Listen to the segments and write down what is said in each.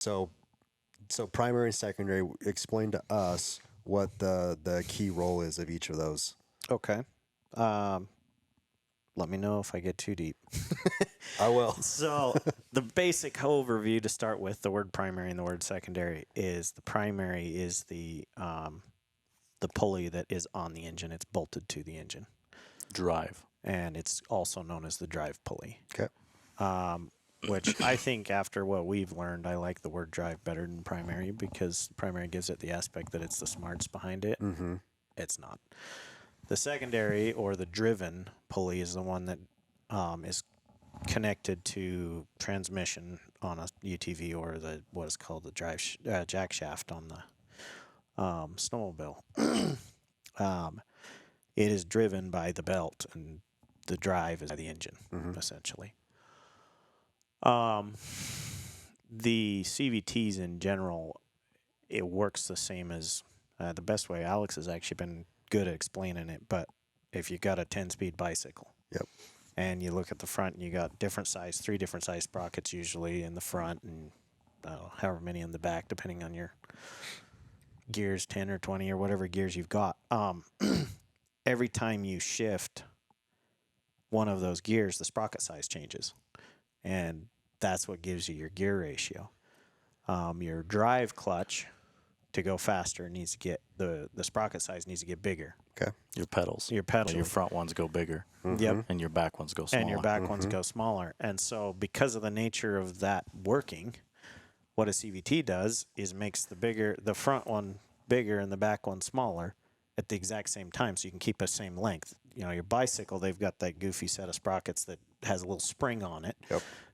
So, so primary and secondary. Explain to us what the key role is of each of those. Okay. Let me know if I get too deep. I will. So the basic overview to start with, the word primary and the word secondary, is the primary is the pulley that is on the engine. It's bolted to the engine. Drive. And it's also known as the drive pulley. Okay. Which I think after what we've learned, I like the word drive better than primary because primary gives it the aspect that it's the smarts behind it. Mm-hmm. It's not. The secondary or the driven pulley is the one that is connected to transmission on a UTV or the what is called the jack shaft on the snowmobile. It is driven by the belt, and the drive is by the engine, essentially. The CVTs in general, it works the same as the best way. Alex has actually been good at explaining it, but if you got a 10-speed bicycle, Yep. and you look at the front, and you got three different size sprockets usually in the front, and however many in the back, depending on your gears, 10 or 20 or whatever gears you've got. Every time you shift one of those gears, the sprocket size changes, and that's what gives you your gear ratio. Your drive clutch to go faster needs to get the sprocket size needs to get bigger. Okay. Your pedals. Your pedals. Your front ones go bigger. Yep. And your back ones go smaller. And your back ones go smaller. And so because of the nature of that working, what a CVT does is makes the front one bigger and the back one smaller at the exact same time, so you can keep the same length. You know, your bicycle, they've got that goofy set of sprockets that has a little spring on it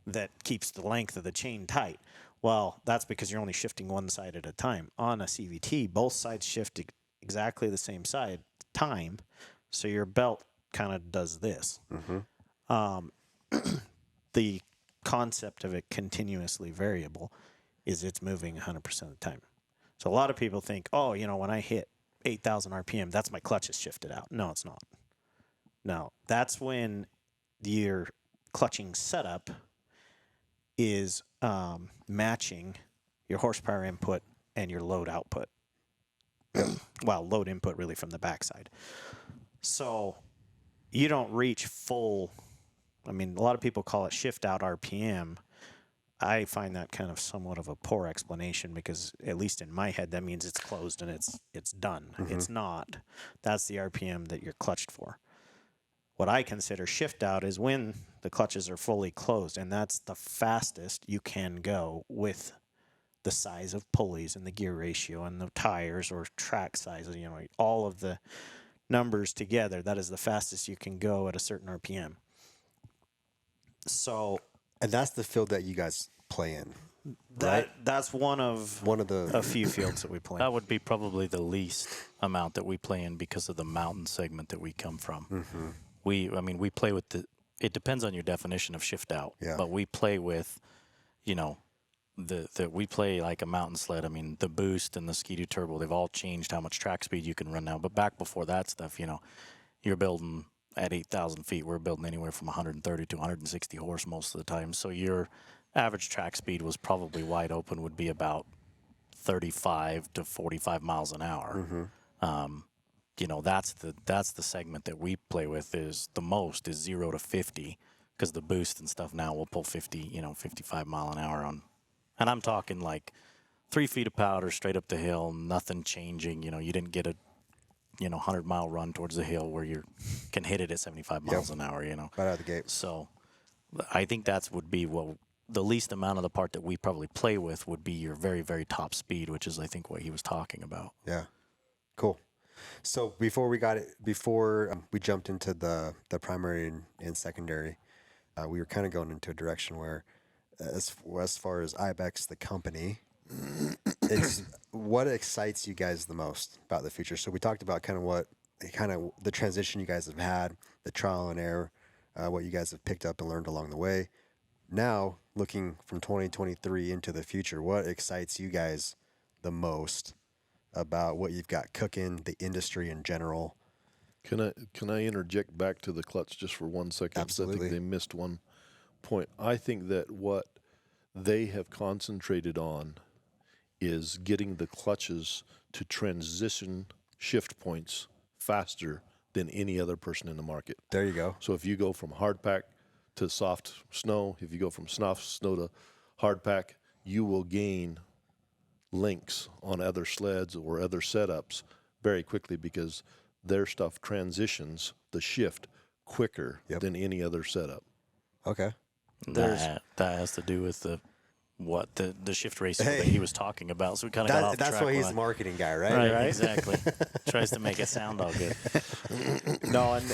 that keeps the length of the chain tight. Well, that's because you're only shifting one side at a time. On a CVT, both sides shift exactly the same time, so your belt kind of does this. The concept of it continuously variable is it's moving 100% of the time. So a lot of people think, oh, when I hit 8,000 RPM, that's my clutch is shifted out. No, it's not. No, that's when your clutching setup is matching your horsepower input and your load output. Well, load input really from the backside. So you don't reach full. I mean, a lot of people call it shift out RPM. I find that kind of somewhat of a poor explanation because, at least in my head, that means it's closed and it's done. It's not. That's the RPM that you're clutched for. What I consider shift out is when the clutches are fully closed, and that's the fastest you can go with the size of pulleys and the gear ratio and the tires or track sizes, all of the numbers together. That is the fastest you can go at a certain RPM. So, and that's the field that you guys play in. That's one of a few fields that we play. That would be probably the least amount that we play in because of the mountain segment that we come from. We play with it depends on your definition of shift out, but we play with, we play like a mountain sled. I mean, the boost and the Ski-Doo Turbo, they've all changed how much track speed you can run now. But back before that stuff, you're building at 8,000 feet. We're building anywhere from 130 to 160 horse most of the time. So your average track speed was probably wide open would be about 35 to 45 miles an hour. That's the segment that we play with is the most is 0 to 50 because the boost and stuff now will pull 50, 55 mile an hour on. And I'm talking like 3 feet of powder straight up the hill, nothing changing. You didn't get a 100-mile run towards the hill where you can hit it at 75 miles an hour, Right out of the gate. So I think that would be the least amount of the part that we probably play with would be your very, very top speed, which is, I think, what he was talking about. Yeah. Cool. So before we jumped into the primary and secondary, we were kind of going into a direction where as far as IBEXX, the company, what excites you guys the most about the future? So we talked about kind of the transition you guys have had, the trial and error, what you guys have picked up and learned along the way. Now, looking from 2023 into the future, what excites you guys the most about what you've got cooking, the industry in general? Can I interject back to the clutch just for 1 second? Absolutely. I think they missed one point. I think that what they have concentrated on is getting the clutches to transition shift points faster than any other person in the market. There you go. So if you go from hard pack to soft snow, if you go from soft snow to hard pack, you will gain links on other sleds or other setups very quickly because their stuff transitions the shift quicker than any other setup. Okay. That has to do with the shift race that he was talking about. So we kind of got off That's track. why he's the marketing guy, right? Right, exactly. Tries to make it sound all good. No, and